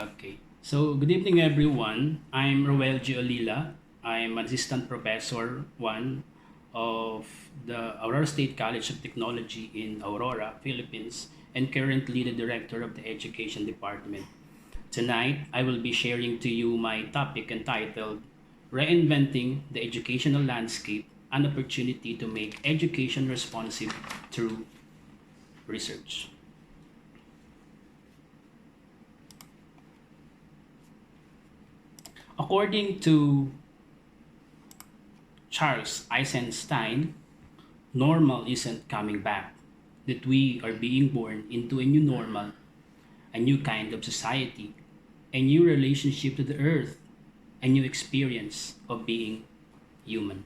Okay. So, good evening, everyone. I'm Roel Giolila. I'm an assistant professor, one of the Aurora State College of Technology in Aurora, Philippines, and currently the director of the Education Department. Tonight, I will be sharing to you my topic entitled Reinventing the Educational Landscape, an Opportunity to Make Education Responsive Through Research. According to Charles Eisenstein, normal isn't coming back, that we are being born into a new normal, a new kind of society, a new relationship to the earth, a new experience of being human.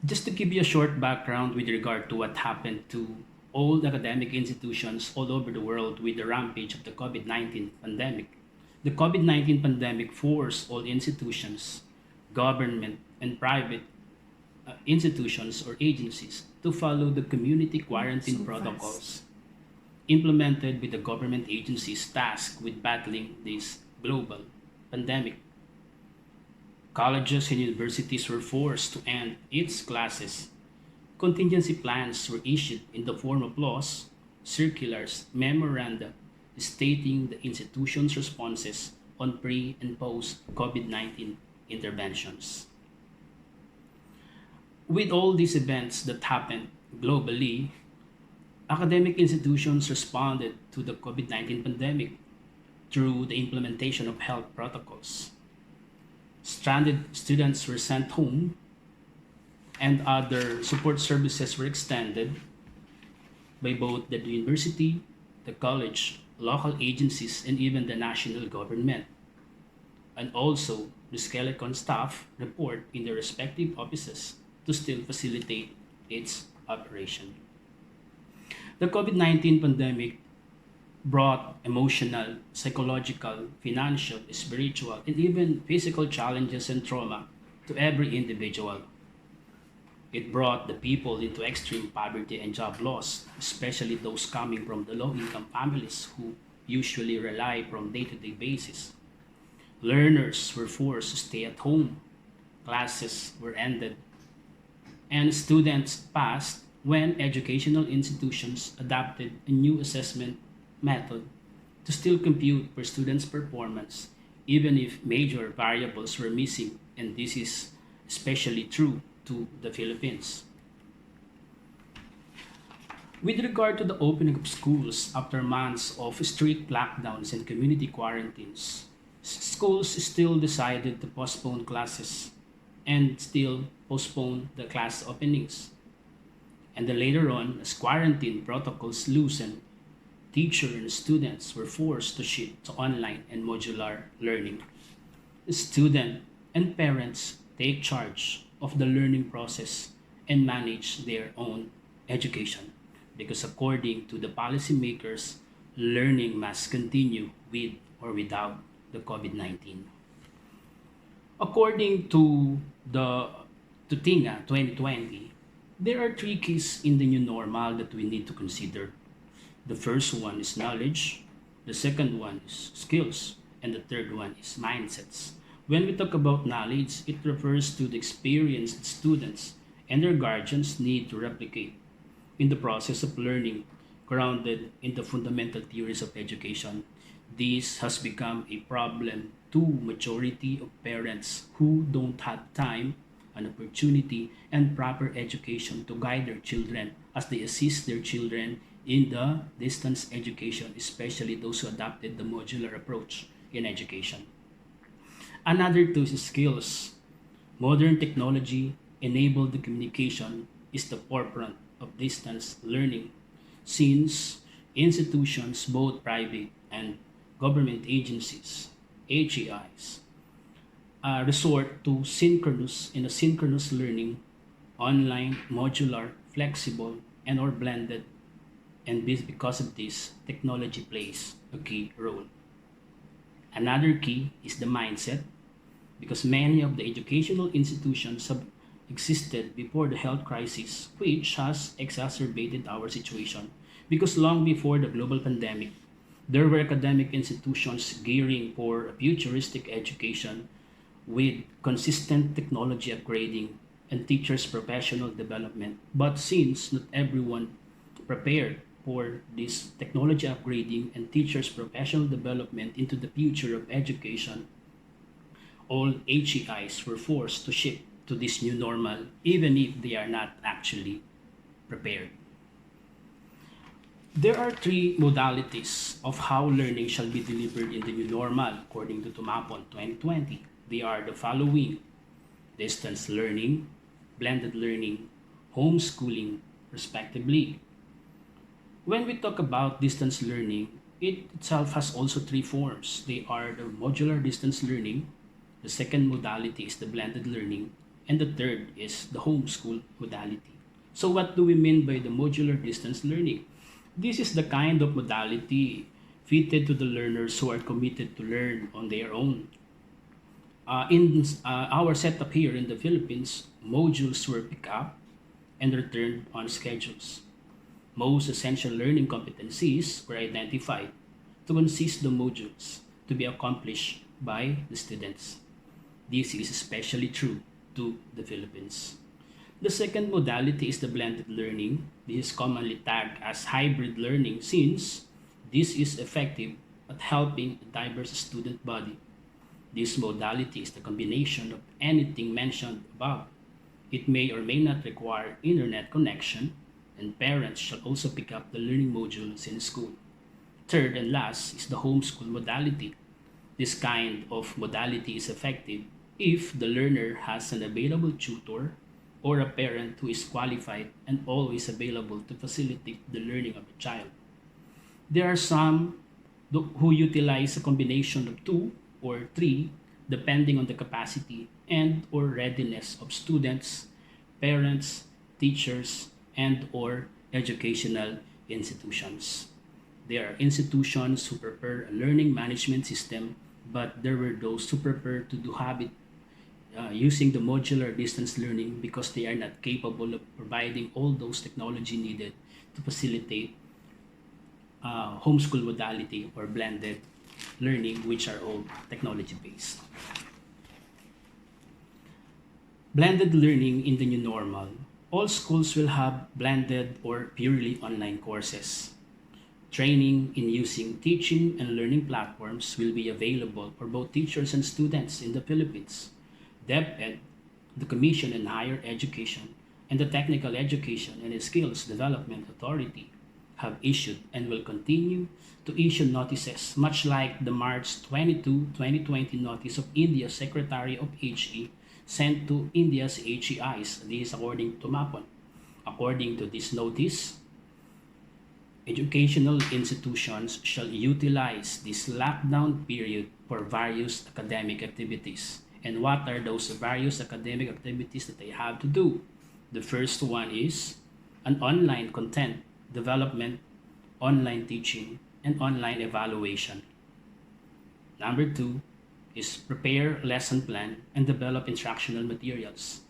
Just to give you a short background with regard to what happened to all academic institutions all over the world with the rampage of the COVID 19 pandemic. The COVID 19 pandemic forced all institutions, government, and private institutions or agencies to follow the community quarantine protocols implemented with the government agencies tasked with battling this global pandemic. Colleges and universities were forced to end its classes. Contingency plans were issued in the form of laws, circulars, memoranda stating the institution's responses on pre and post COVID 19 interventions. With all these events that happened globally, academic institutions responded to the COVID 19 pandemic through the implementation of health protocols. Stranded students were sent home, and other support services were extended by both the university, the college, local agencies, and even the national government. And also, the skeleton staff report in their respective offices to still facilitate its operation. The COVID 19 pandemic brought emotional, psychological, financial, spiritual, and even physical challenges and trauma to every individual. It brought the people into extreme poverty and job loss, especially those coming from the low income families who usually rely from day to day basis. Learners were forced to stay at home, classes were ended, and students passed when educational institutions adopted a new assessment method to still compute per student's performance, even if major variables were missing, and this is especially true to the Philippines. With regard to the opening of schools after months of strict lockdowns and community quarantines, schools still decided to postpone classes and still postpone the class openings. And then later on, as quarantine protocols loosened, teachers and students were forced to shift to online and modular learning. Students and parents take charge of the learning process and manage their own education because according to the policymakers, learning must continue with or without the COVID-19. According to the to TINGA 2020, there are three keys in the new normal that we need to consider. The first one is knowledge, the second one is skills, and the third one is mindsets. When we talk about knowledge, it refers to the experience that students and their guardians need to replicate in the process of learning grounded in the fundamental theories of education. This has become a problem to majority of parents who don't have time, an opportunity, and proper education to guide their children as they assist their children in the distance education, especially those who adopted the modular approach in education. Another two is skills. Modern technology enabled the communication is the forefront of distance learning since institutions, both private and government agencies, HAIs, resort to synchronous and asynchronous learning, online, modular, flexible, and or blended. And because of this, technology plays a key role. Another key is the mindset because many of the educational institutions have existed before the health crisis, which has exacerbated our situation. Because long before the global pandemic, There were academic institutions gearing for a futuristic education with consistent technology upgrading and teachers' professional development. But since not everyone prepared for this technology upgrading and teachers' professional development into the future of education, all HEIs were forced to shift to this new normal, even if they are not actually prepared. There are three modalities of how learning shall be delivered in the new normal according to Tumapon 2020. They are the following: distance learning, blended learning, homeschooling, respectively. When we talk about distance learning, it itself has also three forms. They are the modular distance learning, the second modality is the blended learning, and the third is the homeschool modality. So, what do we mean by the modular distance learning? This is the kind of modality fitted to the learners who are committed to learn on their own. In our setup here in the Philippines, modules were picked up and returned on schedules. Most essential learning competencies were identified to consist the modules to be accomplished by the students. This is especially true to the Philippines. The second modality is the blended learning. This is commonly tagged as hybrid learning since this is effective at helping a diverse student body. This modality is the combination of anything mentioned above. It may or may not require internet connection, and parents shall also pick up the learning modules in school. Third and last is the homeschool modality. This kind of modality is effective if the learner has an available tutor or a parent who is qualified and always available to facilitate the learning of the child. There are some who utilize a combination of two or three depending on the capacity and or readiness of students, parents, teachers, and or educational institutions. There are institutions who prefer a learning management system, but there were those who prefer to do habit using the modular distance learning because they are not capable of providing all those technology needed to facilitate homeschool modality or blended learning, which are all technology based. Blended learning in the new normal. All schools will have blended or purely online courses. Training in using teaching and learning platforms will be available for both teachers and students in the Philippines. DepEd, the Commission on Higher Education, and the Technical Education and Skills Development Authority have issued and will continue to issue notices, much like the March 22, 2020 notice of India's Secretary of HE sent to India's HEIs. This is according to MAPON. According to this notice, educational institutions shall utilize this lockdown period for various academic activities. And what are those various academic activities that they have to do? The first one is an online content development, online teaching, and online evaluation. Number two is prepare lesson plan and develop instructional materials.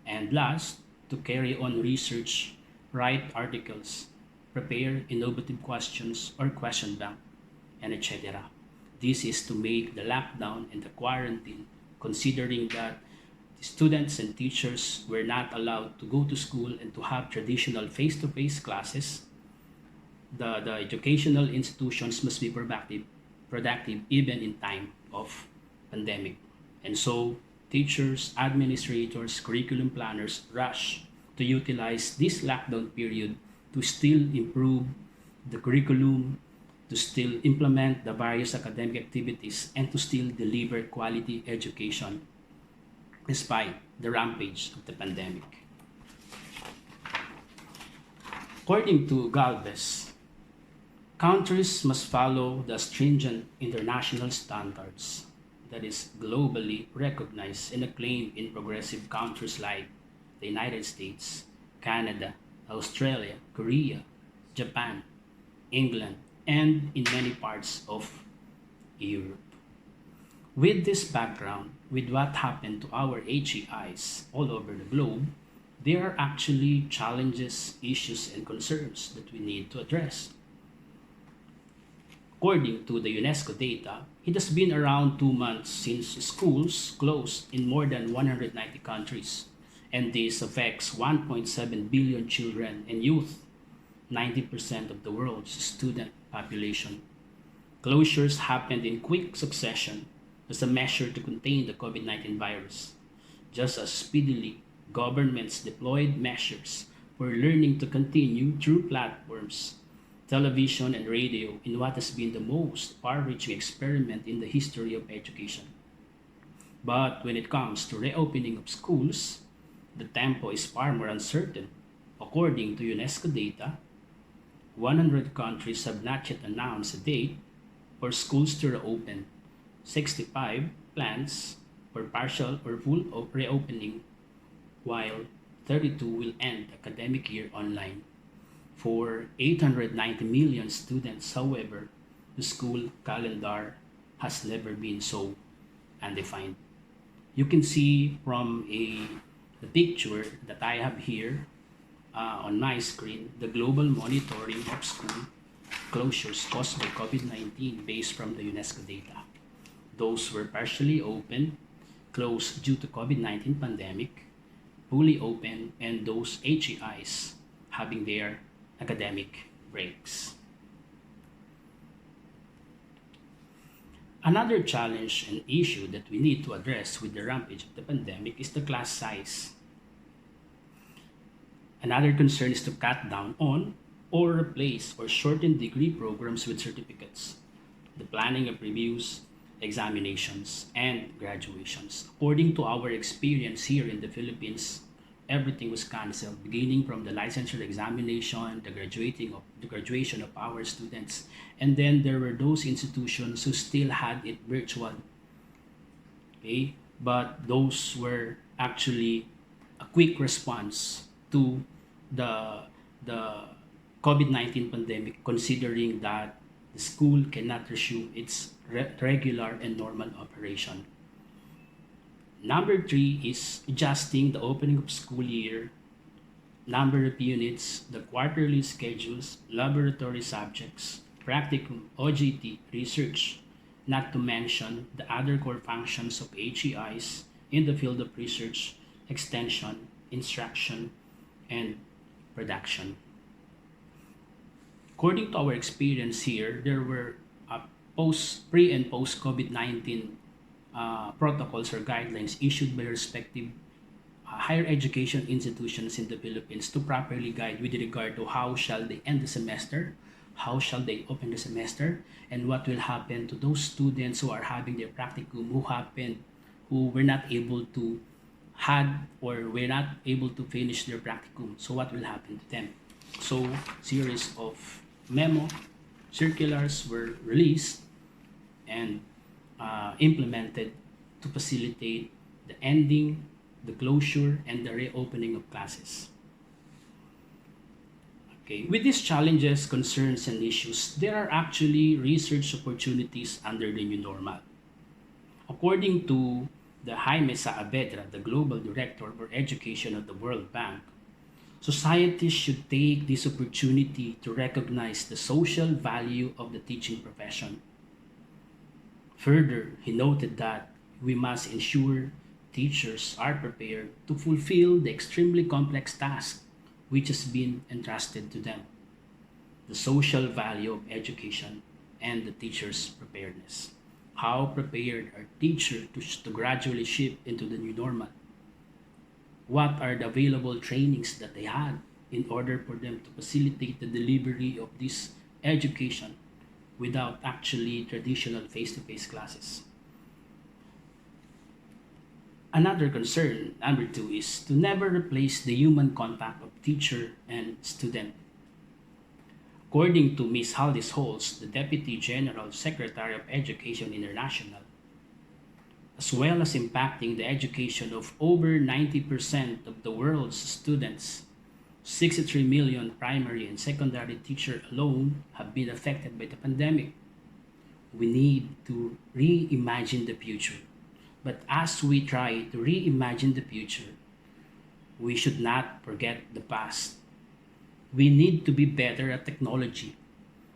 And last, to carry on research, write articles, prepare innovative questions or question bank, and etc. This is to make the lockdown and the quarantine, considering that the students and teachers were not allowed to go to school and to have traditional face-to-face classes. The educational institutions must be productive even in time of pandemic. And so teachers, administrators, curriculum planners rush to utilize this lockdown period to still improve the curriculum, to still implement the various academic activities, and to still deliver quality education despite the rampage of the pandemic. According to Galvez, countries must follow the stringent international standards that is globally recognized and acclaimed in progressive countries like the United States, Canada, Australia, Korea, Japan, England, and in many parts of Europe. With this background, with what happened to our HEIs all over the globe, there are actually challenges, issues, and concerns that we need to address. According to the UNESCO data, it has been around 2 months since schools closed in more than 190 countries, and this affects 1.7 billion children and youth, 90% of the world's student population. Closures happened in quick succession as a measure to contain the COVID 19 virus. Just as speedily, governments deployed measures for learning to continue through platforms, television, and radio in what has been the most far reaching experiment in the history of education. But when it comes to reopening of schools, the tempo is far more uncertain. According to UNESCO data, 100 countries have not yet announced a date for schools to reopen. 65 plans for partial or full reopening, while 32 will end academic year online. For 890 million students, however, the school calendar has never been so undefined. You can see from the picture that I have here on my screen the global monitoring of school closures caused by COVID-19 based from the UNESCO data. Those were partially open, closed due to COVID-19 pandemic, fully open, and those HEIs having their academic breaks. Another challenge and issue that we need to address with the rampage of the pandemic is the class size. Another concern is to cut down on or replace or shorten degree programs with certificates, the planning of reviews, examinations, and graduations. According to our experience here in the Philippines, everything was canceled, beginning from the licensure examination, the graduation of our students, and then there were those institutions who still had it virtual. Okay, but those were actually a quick response to the COVID-19 pandemic, considering that the school cannot resume its regular and normal operation. Number three is adjusting the opening of school year, number of units, the quarterly schedules, laboratory subjects, practicum, OJT, research, not to mention the other core functions of HEIs in the field of research, extension, instruction, and production. According to our experience here, there were pre and post COVID 19 protocols or guidelines issued by respective higher education institutions in the Philippines to properly guide with regard to how shall they end the semester, how shall they open the semester, and what will happen to those students who are having their practicum, who were not able to had or were not able to finish their practicum. So what will happen to them? So series of memo circulars were released and implemented to facilitate the ending, the closure, and the reopening of classes. Okay. With these challenges, concerns, and issues, there are actually research opportunities under the new normal. According to the Jaime Saavedra, the Global Director for Education of the World Bank, societies should take this opportunity to recognize the social value of the teaching profession. Further, he noted that we must ensure teachers are prepared to fulfill the extremely complex task which has been entrusted to them, the social value of education, and the teacher's preparedness. How prepared are teachers to gradually shift into the new normal? What are the available trainings that they had in order for them to facilitate the delivery of this education without actually traditional face-to-face classes? Another concern, number two, is to never replace the human contact of teacher and student. According to Ms. Haldis Holz, the Deputy General Secretary of Education International, as well as impacting the education of over 90% of the world's students, 63 million primary and secondary teachers alone have been affected by the pandemic. We need to reimagine the future. But as we try to reimagine the future, we should not forget the past. We need to be better at technology.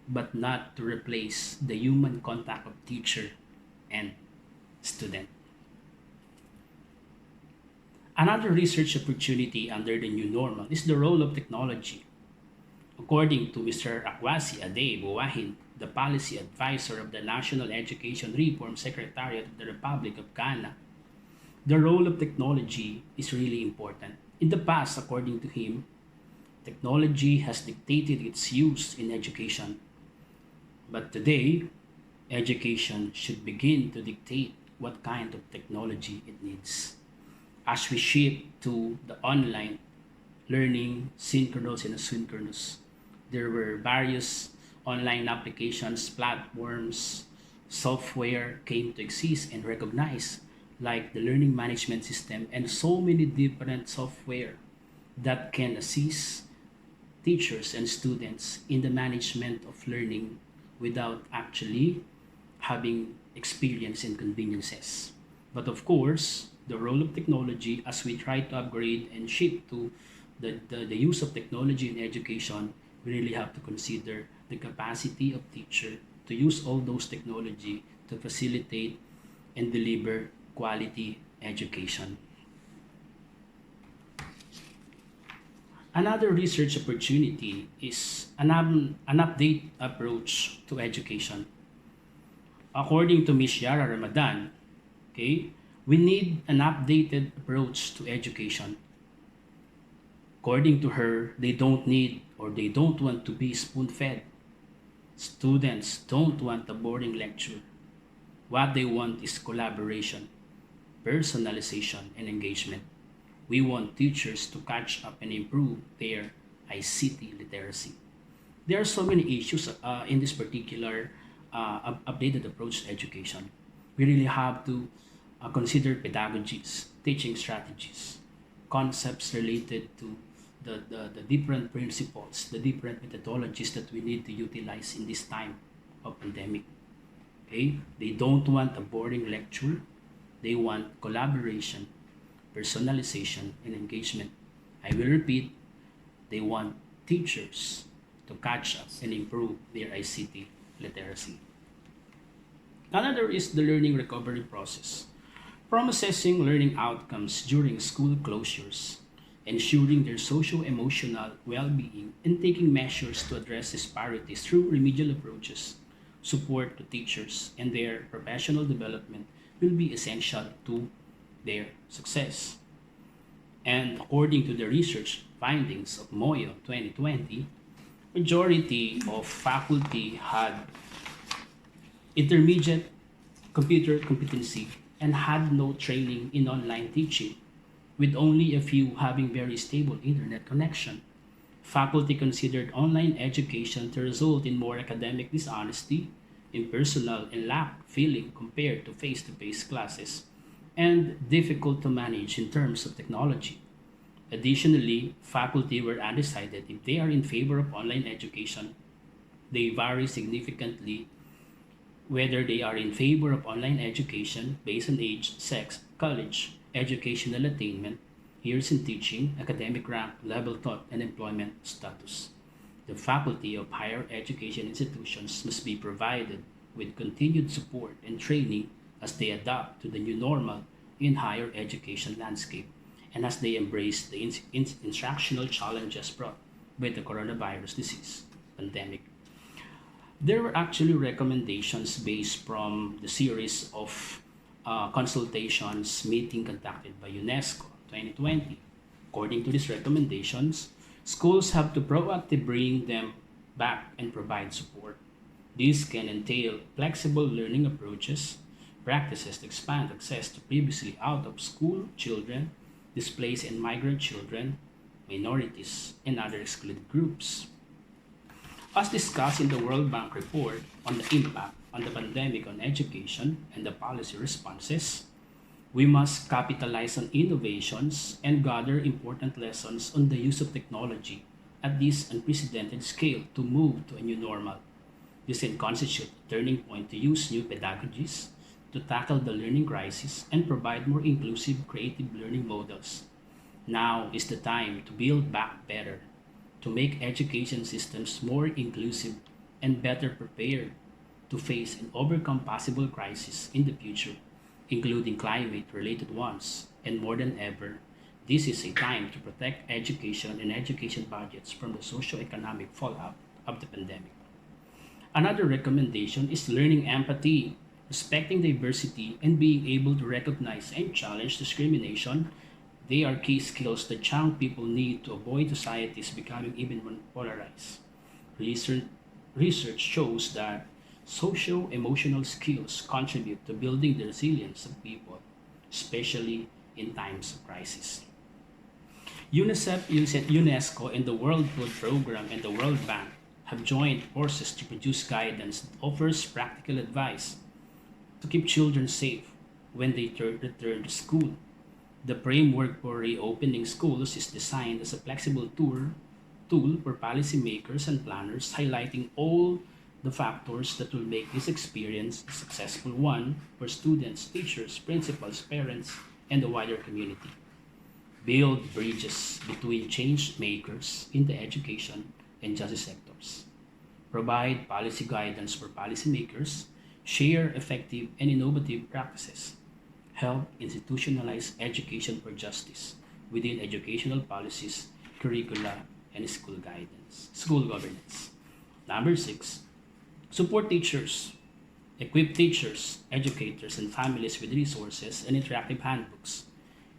but not to replace the human contact of teacher and student. Another research opportunity under the new normal is the role of technology. According to Mr. Akwasi Ade Buwahin, the policy advisor of the National Education Reform Secretariat of the Republic of Ghana, the role of technology is really important. In the past, according to him, technology has dictated its use in education. But today, education should begin to dictate what kind of technology it needs. As we shift to the online learning, synchronous and asynchronous, there were various online applications, platforms, software came to exist and recognize, like the learning management system and so many different software that can assist teachers and students in the management of learning without actually having experience and conveniences. But of course, the role of technology as we try to upgrade and shift to the use of technology in education, we really have to consider the capacity of teacher to use all those technology to facilitate and deliver quality education. Another research opportunity is an update approach to education. According to Ms. Yara Ramadan, okay, we need an updated approach to education. According to her, they don't need or they don't want to be spoon fed. Students don't want a boring lecture. What they want is collaboration, personalization, and engagement. We want teachers to catch up and improve their ICT literacy. There are so many issues in this particular updated approach to education. We really have to consider pedagogies, teaching strategies, concepts related to the different principles, the different methodologies that we need to utilize in this time of pandemic. Okay? They don't want a boring lecture. They want collaboration, personalization, and engagement. I will repeat, they want teachers to catch up and improve their ICT literacy. Another is the learning recovery process. From assessing learning outcomes during school closures, ensuring their socio-emotional well-being, and taking measures to address disparities through remedial approaches, support to teachers, and their professional development will be essential to their success. And according to the research findings of MOYO 2020, majority of faculty had intermediate computer competency and had no training in online teaching, with only a few having very stable internet connection. Faculty considered online education to result in more academic dishonesty, impersonal, and lack feeling compared to face to face classes, and difficult to manage in terms of technology. Additionally, faculty were undecided if they are in favor of online education. They vary significantly whether they are in favor of online education based on age, sex, college, educational attainment, years in teaching, academic rank, level taught, and employment status. The faculty of higher education institutions must be provided with continued support and training as they adapt to the new normal in higher education landscape and as they embrace the instructional challenges brought by the coronavirus disease pandemic. There were actually recommendations based from the series of consultations meeting conducted by UNESCO 2020. According to these recommendations, schools have to proactively bring them back and provide support. This can entail flexible learning approaches, practices to expand access to previously out of school children, displaced and migrant children, minorities, and other excluded groups. As discussed in the World Bank report on the impact on the pandemic on education and the policy responses, we must capitalize on innovations and gather important lessons on the use of technology at this unprecedented scale to move to a new normal. This can constitute a turning point to use new pedagogies to tackle the learning crisis and provide more inclusive, creative learning models. Now is the time to build back better, to make education systems more inclusive and better prepared to face and overcome possible crises in the future, including climate related ones. And more than ever, this is a time to protect education and education budgets from the socio-economic fallout of the pandemic. Another recommendation is learning empathy, respecting diversity, and being able to recognize and challenge discrimination. They are key skills that young people need to avoid societies becoming even more polarized. Research, research shows that social emotional skills contribute to building the resilience of people, especially in times of crisis. UNICEF, UNESCO, and the World Food Program and the World Bank have joined forces to produce guidance that offers practical advice to keep children safe when they return to school. The framework for reopening schools is designed as a flexible tool for policymakers and planners, highlighting all the factors that will make this experience a successful one for students, teachers, principals, parents, and the wider community. Build bridges between change makers in the education and justice sectors. Provide policy guidance for policymakers, share effective and innovative practices, help institutionalize education for justice within educational policies, curricula, and school governance. Number six, support teachers, equip teachers, educators, and families with resources and interactive handbooks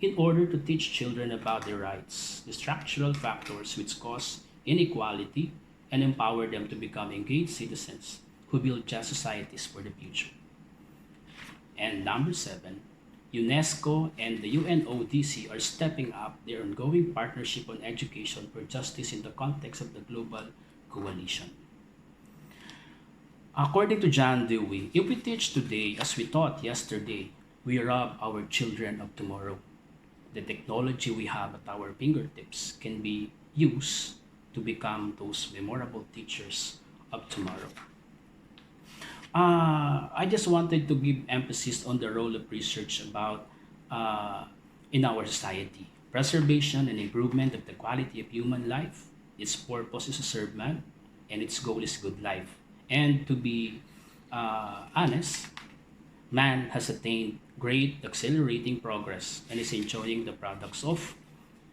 in order to teach children about their rights, the structural factors which cause inequality, and empower them to become engaged citizens who build just societies for the future. And number seven, UNESCO and the UNODC are stepping up their ongoing partnership on education for justice in the context of the global coalition. According to John Dewey, if we teach today as we taught yesterday, we rob our children of tomorrow. The technology we have at our fingertips can be used to become those memorable teachers of tomorrow. I just wanted to give emphasis on the role of research about uh, in our society. Preservation and improvement of the quality of human life. Its purpose is to serve man, and its goal is good life. And to be honest, man has attained great accelerating progress and is enjoying the products of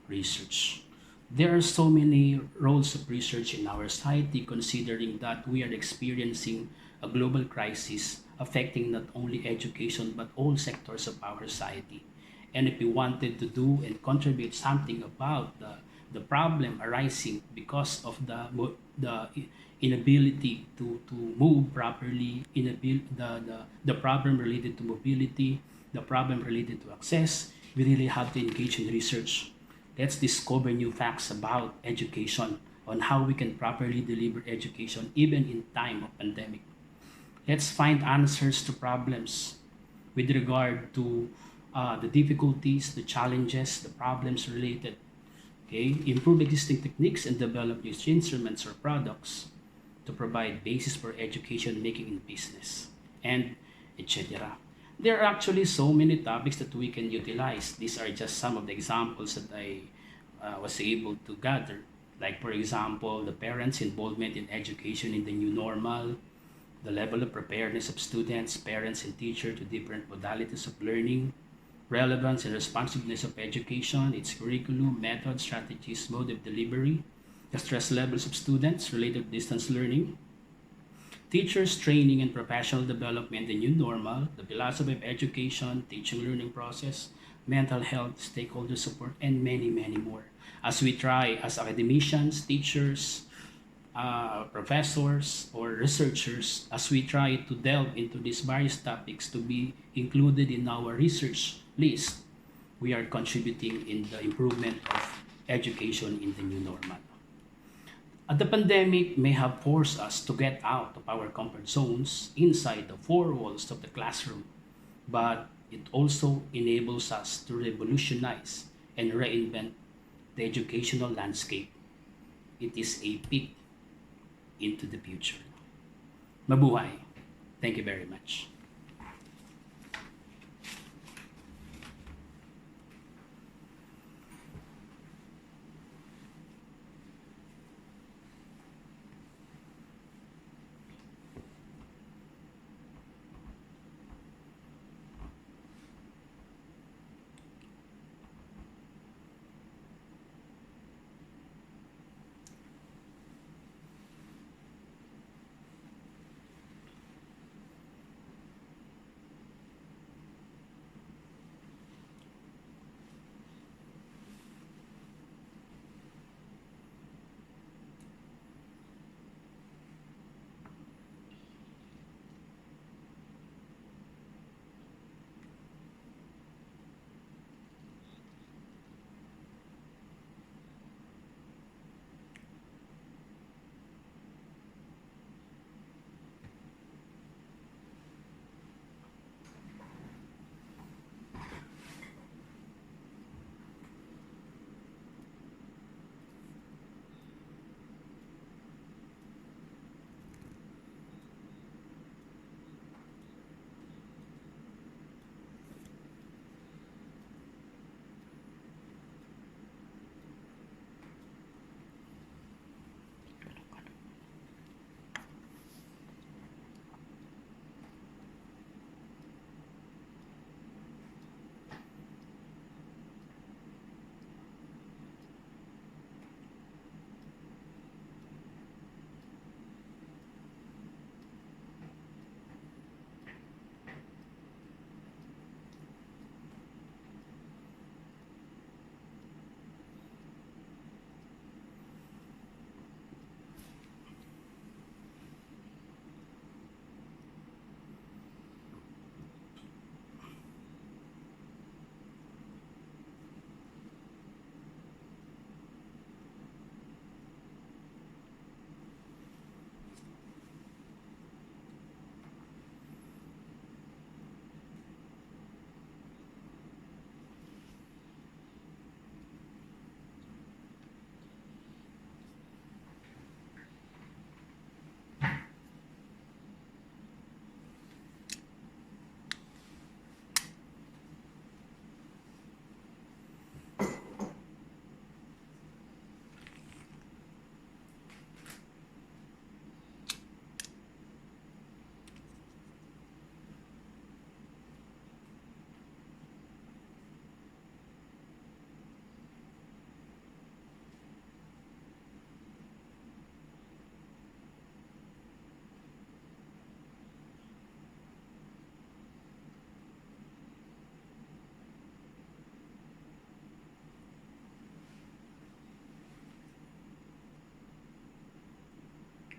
research. There are so many roles of research in our society, considering that we are experiencing a global crisis affecting not only education but all sectors of our society. And if we wanted to do and contribute something about the problem arising because of the inability to move properly, the problem related to mobility, the problem related to access, we really have to engage in research. Let's discover new facts about education on how we can properly deliver education even in time of pandemic. Let's find answers to problems with regard to the difficulties, the challenges, the problems related. Okay, improve existing techniques and develop new instruments or products to provide basis for education making in business, and etc. There are actually so many topics that we can utilize. These are just some of the examples that I was able to gather. Like, for example, the parents' involvement in education in the new normal, the level of preparedness of students, parents, and teachers to different modalities of learning, relevance and responsiveness of education, its curriculum, method, strategies, mode of delivery, the stress levels of students related to distance learning, teachers' training and professional development, the new normal, the philosophy of education, teaching learning process, mental health, stakeholder support, and many, many more. As we try as academicians, teachers, professors, or researchers, as we try to delve into these various topics to be included in our research list, we are contributing in the improvement of education in the new normal. The pandemic may have forced us to get out of our comfort zones inside the four walls of the classroom, but it also enables us to revolutionize and reinvent the educational landscape. It is a peek into the future. Mabuhay. Thank you very much.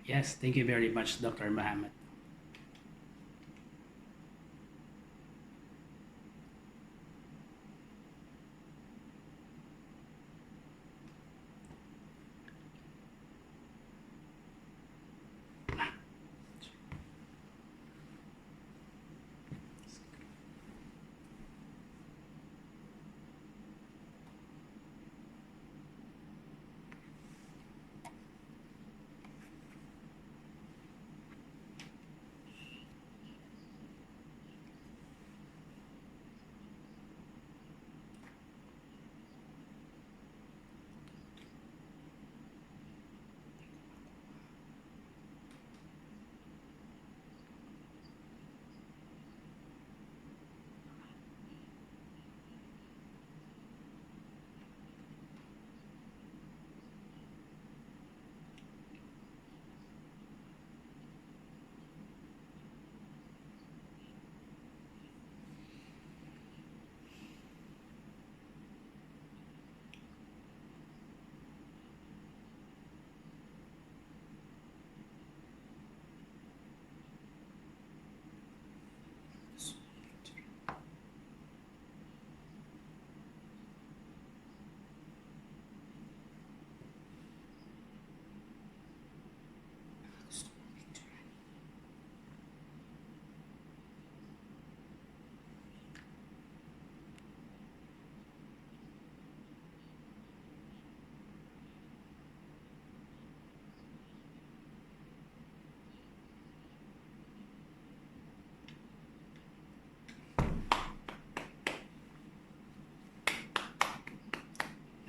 Yes, thank you very much, Dr. Mohammed.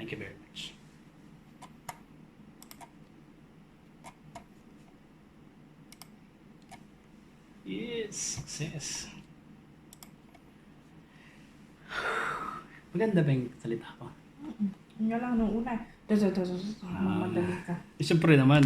Thank you very much. Yes, success. Maganda ba yung salita ko? Yun nga lang nung una. Ah, Mamadali ka. Siyempre naman,